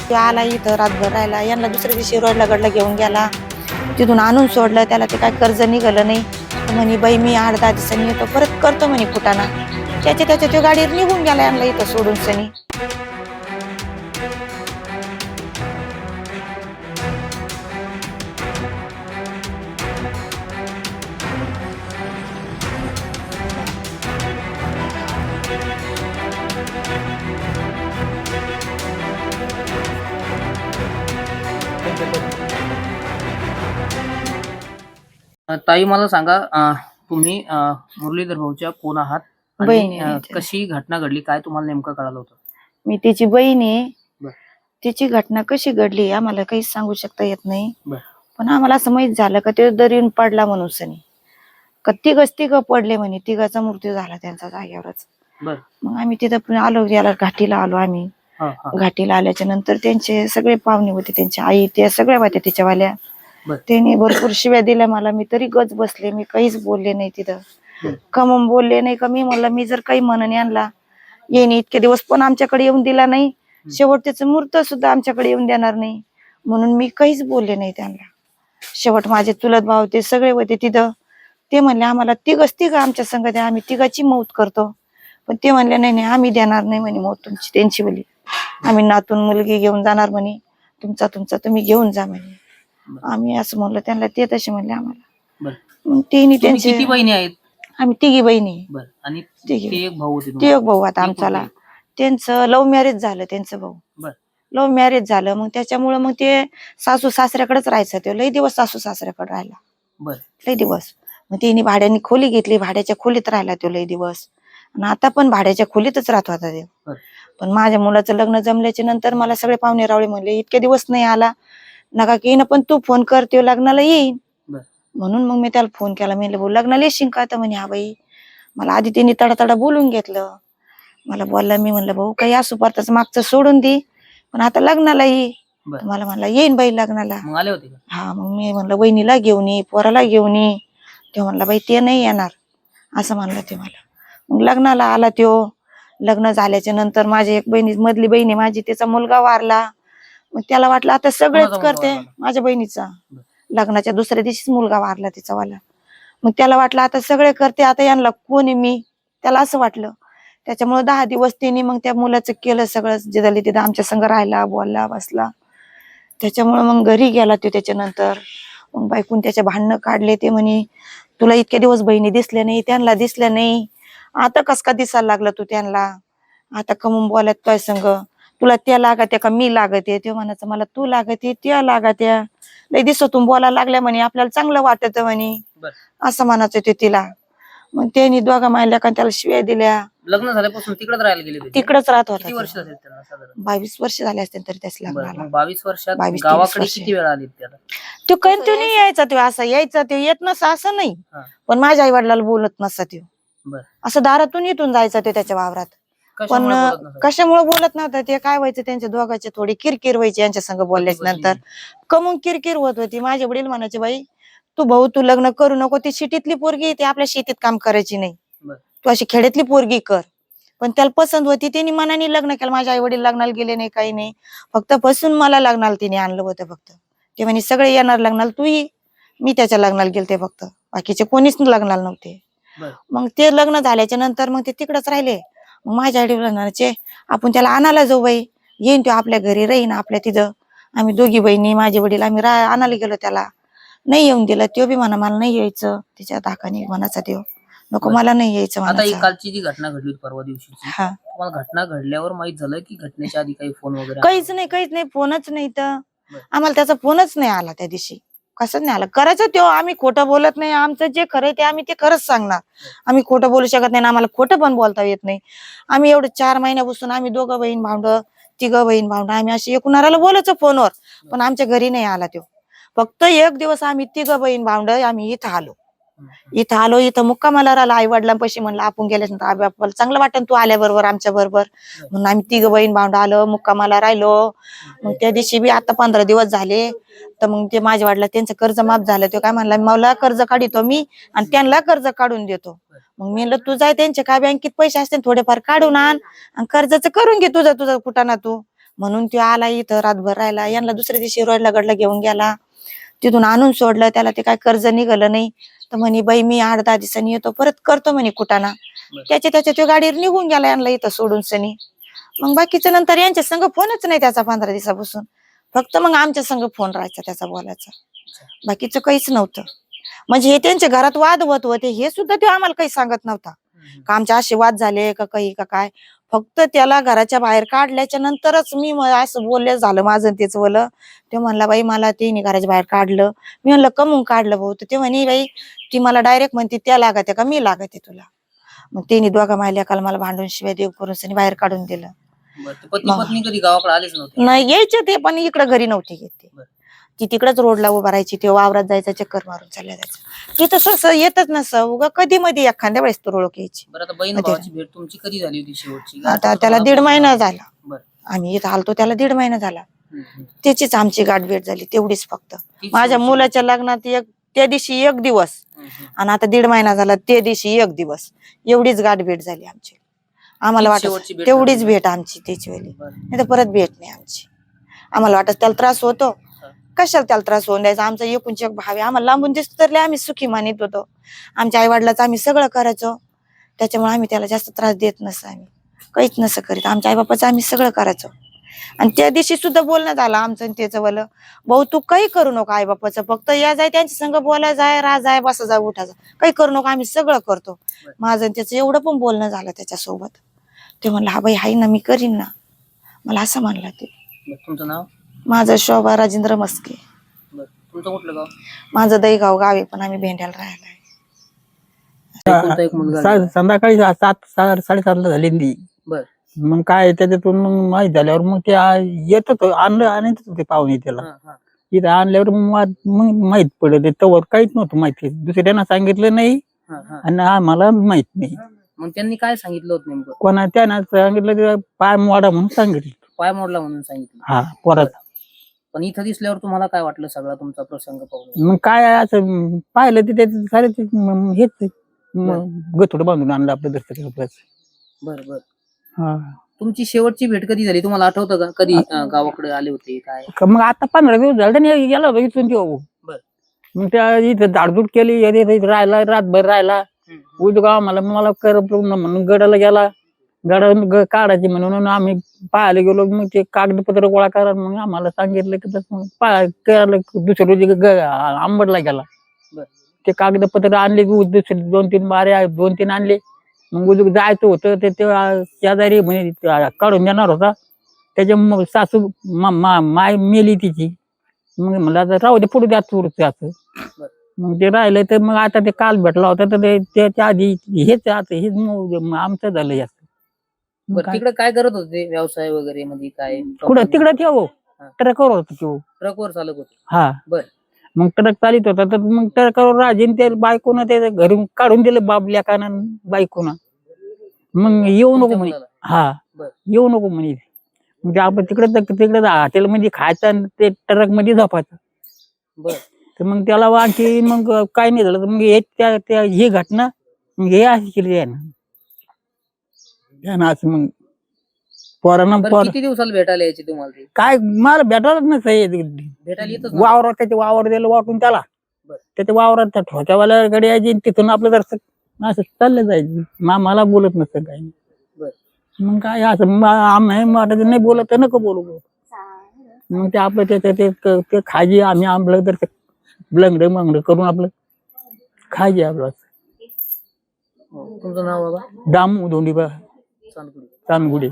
तो आला इथं रातभर राहिला, यांना दुसऱ्या दिवशी रोडला गडला घेऊन गेला, तिथून आणून सोडलं त्याला. ते काय कर्ज निघालं नाही. म्हणे बाई मी 8-10 दिवसांनी येतो, परत करतो म्हणे फुटाणा. त्याच्या तो गाडीवर निघून गेला यांना इथं सोडून सनी. ताई मला सांगा, तुम्ही मुरलीधर भाऊच्या कोण आहात बहीण आणि आहे. कशी घटना घडली, काय तुम्हाला नेमकं कळालं होतं? मी तिची बहीण आहे. बर. तिची घटना कशी घडली आम्हाला काहीच सांगू शकता येत नाही. बर. पण आम्हाला असं माहित झालं का ते दरीन पडला म्हणून सनी. का तिघ पडले म्हणे, तिघाचा मृत्यू झाला त्यांचा जागेवरच. बर. मग आम्ही तिथं आलो, याला घाटीला आलो आम्ही. घाटीला आल्याच्या नंतर त्यांचे सगळे पाहुणे होते, त्यांची आई त्या सगळ्या होत्या तिच्यावाल्या. त्यांनी भरपूर शिव्या दिल्या मला. मी तरी गज बसले, मी काहीच बोलले नाही तिथं. कमून बोलले नाही का मी म्हणलं मी जर काही म्हणून आणला येईन इतके दिवस, पण आमच्याकडे येऊन दिला नाही. शेवट त्याचं मूर्त सुद्धा आमच्याकडे येऊन देणार नाही म्हणून मी काहीच बोलले नाही त्यांना. शेवट माझे चुलत भाव ते सगळे होते तिथं. ते म्हणले आम्हाला तिघ आमच्या संग द्या, आम्ही तिघाची मौत करतो. पण ते म्हणले नाही आम्ही देणार नाही म्हणे मौत तुमची, त्यांची बोली. आम्ही नातून मुलगी घेऊन जाणार म्हणे, तुमचा तुम्ही घेऊन जा म्हणे. आम्ही असं म्हणलं त्यांना, ते तसे म्हणले आम्हाला. मग त्यांची किती बहिणी आहेत? आम्ही तिघी बहिणी. आणि ते एक भाऊ होते? ते एक भाऊ आता आमच्याला. त्यांचं लव्ह मॅरेज झालं, त्यांचं भाऊ लव्ह मॅरेज झालं. मग त्याच्यामुळे मग ते सासू सासऱ्याकडेच राहायचं. ते लई दिवस सासू सासऱ्याकडे राहिला, लई दिवस. मग तिने भाड्याने खोली घेतली, भाड्याच्या खोलीत राहिला तो लई दिवस. आणि आता पण भाड्याच्या खोलीतच राहत होता ते. पण माझ्या मुलाचं लग्न जमल्याच्या नंतर मला सगळे पाहुणे रावळे म्हणले इतके दिवस नाही आला नका की ना, पण तू फोन कर, तो लग्नाला येईन. म्हणून मग मी त्याला फोन केला. मी भाऊ लग्नाला येशील का? तर म्हणे हा बाई. मला आधी तिने तडा बोलून घेतलं. मला बोलला, मी म्हणलं भाऊ काही असू परताच मागचं सोडून दे, पण आता लग्नाला ये. मला म्हणला येईन बाई लग्नाला. हा, मग मी म्हणलं बहिणीला घेऊन ये, पोराला घेऊन ये. ते म्हणला बाई ते नाही येणार, असं म्हणलं ते मला. मग लग्नाला आला त्यो. लग्न झाल्याच्या नंतर माझी एक मधली बहिणी माझी, त्याचा मुलगा वारला. मग त्याला वाटलं आता सगळेच करते. माझ्या बहिणीचा लग्नाच्या दुसऱ्या दिवशीच मुलगा वारला तिचा वाला. मग त्याला वाटलं आता सगळे करते, आता यांना कोणी मी, त्याला असं वाटलं. त्याच्यामुळे 10 दिवस तिने मग त्या मुलाचं केलं सगळं, जे झाली तिथं आमच्या संग राहिला, बोलला, बसला. त्याच्यामुळे मग घरी गेला तो त्याच्यानंतर. मग बायकून त्याच्या भांडणं काढले. ते म्हणे तुला इतके दिवस बहिणी दिसल्या नाही, त्यांना दिसल्या नाही, आता कस का दिसायला लागलं तू त्यांना, आता कमून बोलत काय संग, तुला त्या लागत्या का मी लागते? ते म्हणायचं मला तू लागते, त्या लागत्या, लई दिवसातून बोलायला लागल्या म्हणे, आपल्याला चांगलं वाटत म्हणे, असं म्हणायचं ते तिला. मग त्यांनी दोघा मायल्या का त्याला शिव्या दिल्या. लग्न झाल्यापासून तिकडेच राहायला गेले? तिकडेच राहत होता. किती वर्ष झाले त्यांना? साधारण 22 वर्ष झाले असते तरी त्याच लग्नाला. 22 वर्षात गावाकडे किती वेळा आले त्याला? तो कंटिन्यू यायचा, तो असा यायचा, तो येत नसा असं नाही. पण माझ्या आई वडिलाला बोलत नसता तो. असं दारातून इथून जायचं ते त्याच्या वावरात. पण कशामुळे बोलत नव्हतं ते काय व्हायचं, त्यांच्या दोघांची थोडी किरकिर व्हायची यांच्या संग बोलल्याच्या नंतर. कमून किरकिर होत होती. माझे वडील म्हणायचे बाई तू भाऊ तू लग्न करू नको, ती शेतीतली पोरगी, ती आपल्या शेतीत काम करायची नाही, तू अशी खेड्यातली पोरगी कर. पण त्याला पसंत होती, तिने मनाने लग्न केलं. माझे आई वडील लग्नाला गेले नाही, काही नाही, फक्त बसून मला लग्नाला तिने आणलं होतं फक्त. ते म्हणे सगळे येणार लग्नाला, तू ये. मी त्याच्या लग्नाला गेलते फक्त, बाकीचे कोणीच लग्नाला नव्हते. मग ते लग्न झाल्याच्या नंतर मग ते तिकडच राहिले. मग माझ्या आई वडिलांचे आपण त्याला आणायला जाऊ बाई, येईन तो आपल्या घरी राहीन आपल्या तिथं. आम्ही दोघी बहिणी माझे वडील आम्ही आणायला गेलो. त्याला नाही येऊन दिलं. तो बी म्हणा मला नाही यायचं, तिच्या धाकाने म्हणाचा देव नको मला नाही यायचं. आता ही कालची जी घटना घडली परवा दिवशी, तुम्हाला घटना घडल्यावर माहित झालं की घटनेच्या आधी काही फोन वगैरे? काहीच नाही, फोनच नाही. तर आम्हाला त्याचा फोनच नाही आला त्या दिवशी, कसं नाही आला. करायचं तो, आम्ही खोटं बोलत नाही, आमचं जे खरं ते आम्ही ते खरंच सांगणार. आम्ही खोटं बोलू शकत नाही, आम्हाला खोटं पण बोलता येत नाही. आम्ही एवढं 4 महिन्यापासून आम्ही दोघं बहीण भावंड, तिघं बहीण भावंड, आम्ही अशी एकूणाला बोलायचो फोनवर. पण आमच्या घरी नाही आला तो. फक्त एक दिवस आम्ही तिघं बहीण भावंड आम्ही इथं आलो. इथं आलो, इथं मुक्कामाला राहिला. आई वडिलांपाशी म्हणलं आपण गेल्यानंतर आई बापाला चांगलं वाटेल तू आल्याबरोबर आमच्या बरोबर, म्हणून आम्ही 3 बहीण भावंड आलो, मुक्कामाला राहिलो. मग त्या दिवशी बी आता 15 दिवस झाले, तर मग ते माझ्या वडिला त्यांचं कर्ज माफ झालं. तो काय म्हणला, मला कर्ज काढितो मी आणि त्यांना कर्ज काढून देतो. मग मी म्हणलं तू जाय, त्यांचे काय बँकेत पैसे असते थोडेफार काढून आण आणि कर्जाचं करून घे तुझं कुठं ना तू. म्हणून तो आला इथं, रातभर राहिला. यांना दुसऱ्या दिवशी रोडला गडला घेऊन गेला, तिथून आणून सोडलं. त्याला ते काय कर्ज निघालं नाही, तर म्हणे बाई मी 8-10 दिवसांनी येतो, परत करतो म्हणे कुटाणा. त्याच्या तो गाडीवर निघून गेला यांना इथं सोडून सनी. मग बाकीच्या नंतर यांच्या संग फोनच नाही त्याचा 15 दिवसापासून. फक्त मग आमच्या संग फोन राहायचा त्याचा बोलायचा, बाकीचं काहीच नव्हतं. म्हणजे हे त्यांच्या घरात वाद होत होते हे सुद्धा ते आम्हाला काही सांगत नव्हता का आमचे असे वाद झाले का काही का काय. फक्त त्याला घराच्या बाहेर काढल्याच्या नंतरच मी असं बोलले झालं माझं तेच बोललं. ते म्हणला बाई मला तिने घराच्या बाहेर काढलं. मी म्हणलं कमून काढलं भाऊ, तर ते म्हणे बाई ती मला डायरेक्ट म्हणते त्या लागते का मी लागते तुला. मग तिने दोघा मायल्या काल मला भांडून शिवाय देव करून बाहेर काढून दिलं. पत्नी कधी गावाकडे आलेच नव्हते? नाही यायचे ते, पण इकडे घरी नव्हते येते. ती तिकडेच रोडला उभा राहायची, ते वावरात जायचं चक्कर मारून चालल्या जायचं. तिथं सहसा येतच नसं, उगा कधी मध्ये एखाद्या वेळेस तो रोड यायची. बरं आता बहीण भावाची भेट तुमची कधी झाली होती शेवटची? आता त्याला 1.5 महिना झाला. आम्ही इथं आलतो त्याला 1.5 महिना झाला. त्याचीच आमची गाठ भेट झाली तेवढीच फक्त. माझ्या मुलाच्या लग्नात त्या दिवशी 1 दिवस आणि आता 1.5 महिना झाला त्या दिवशी 1 दिवस, एवढीच गाठ भेट झाली आमची. आम्हाला वाटत तेवढीच भेट आमची त्याची वेळी, नाही तर परत भेट नाही आमची. आम्हाला वाटत त्याला त्रास होतो, कशाला त्याला त्रास होऊन द्यायचा. आमचा एकूणच एक भाव आहे, आम्हाला लांबून दिसतो तर आम्ही सुखी मानित होतो. आमच्या आई वडिलाचं आम्ही सगळं करायचो, त्याच्यामुळे आम्ही त्याला जास्त त्रास देत नसं, आम्ही काहीच नसं करीत. आमच्या आई बापाचं आम्ही सगळं करायचो. आणि त्या दिवशी सुद्धा बोलणं झालं आमचं त्याचं वालं, भाऊ तू काही करू नको आई बापाचं, फक्त या जाय त्यांच्या संग बोलाय जाय, राह जाय, बसा जाय, उठा जाय, काही करू नको, आम्ही सगळं करतो. माझं त्याचं एवढं पण बोलणं झालं त्याच्यासोबत. ते म्हणलं हा बाई हाय ना मी करीन ना, मला असं म्हणलं. ते तुमचं नाव? माझं शोभा राजेंद्र मस्के. तुमचं कुठलं गाव? माझं दहीगाव गाव आहे, पण आम्ही भेंड्याला राहायला आहे. संध्याकाळी 7-7:30 झाली ती. मग काय त्याच्यातून मग माहीत झाल्यावर मग ते येत होतं, आणत होते पाहुणे त्याला. इथं आणल्यावर मग माहित पडलं, तवर काहीच नव्हतं माहिती, दुसऱ्यांना सांगितलं नाही आणि आम्हाला माहित नाही. मग त्यांनी काय सांगितलं होतं नेमकं? कोणा त्यानं सांगितलं पाय मोडा म्हणून सांगितलं. पाय मोडला म्हणून सांगितलं? हा पोराचा. पण इथं दिसल्यावर तुम्हाला काय वाटलं सगळा तुमचा प्रसंग पाहून? मग काय असं पाहिलं तिथे सारे हेच गथोडं बांधून आणलं आपलं दर्शक. बरं. हा. तुमची शेवटची भेट कधी झाली तुम्हाला आठवतं का? कधी गावाकडे आले होते काय? मग आता 15 दिवस झाले गेला होता इथून तो. मग त्या इथं झाडझूड केली, राहिला रातभर राहिला. उजगाव मला कर म्हणून गडाला गेला, गडा काढायची म्हणून आम्ही पाहायला गेलो. मग ते कागदपत्र गोळा करा मग आम्हाला सांगितलं की करायला. दुसऱ्या रोजी आंबडला गेला, ते कागदपत्र आणले, दुसरे 2-3 बारे 2-3 आणले. मग उजूक जायचं होतं ते शेजारी म्हणजे काढून देणार होता, त्याच्या सासू माय मेली तिची. मग म्हणलं आता राहू दे पुढे द्या चोरच असं. मग ते राहिलं तर मग आता ते काल भेटला होता तर त्याच्या आधी हेच आमचं झालं जास्त. तिकडे काय करत होते व्यवसाय वगैरे म्हणजे काय? कुठं तिकडे ठेव ट्रकवर होत तो. ट्रकवर चालत होते? हा. बर. मग ट्रक चालित होता तर मग ट्रकवर राजीन त्या बायकोनं त्याच्या घरी काढून दिलं बाबल्या कानान बायकोनं. मग येऊ नको म्हणे. हा येऊ नको म्हणे. मग ते आपण तिकडे हॉटेलमध्ये खायचं आणि ते ट्रक मध्ये झोपायचं. तर मग त्याला आणखी मग काय नाही झालं तर मग ही घटना मग हे अशी केली आहे ना असं. मग पोरांना किती दिवसाला भेटायला यायची तुम्हाला? काय मला भेटायलाच नसतं, भेटायला येतच वावरात त्याचे वावर दिलं वाटून त्याला, त्याच्या वावरात त्या ठोक्यावाल्याकडे यायची तिथून आपलं जर असं चाललं जायचं. मला बोलत नसतं काही. मग काय असं आम्ही नाही बोलत तर नको बोलू. मग ते आपलं ते खायची आम्ही आंबलं तर लंगड मंगड करून आपलं खायचे आपलं. तुमचं नाव बाबा? दामू धोंडीबा चांदगुडी.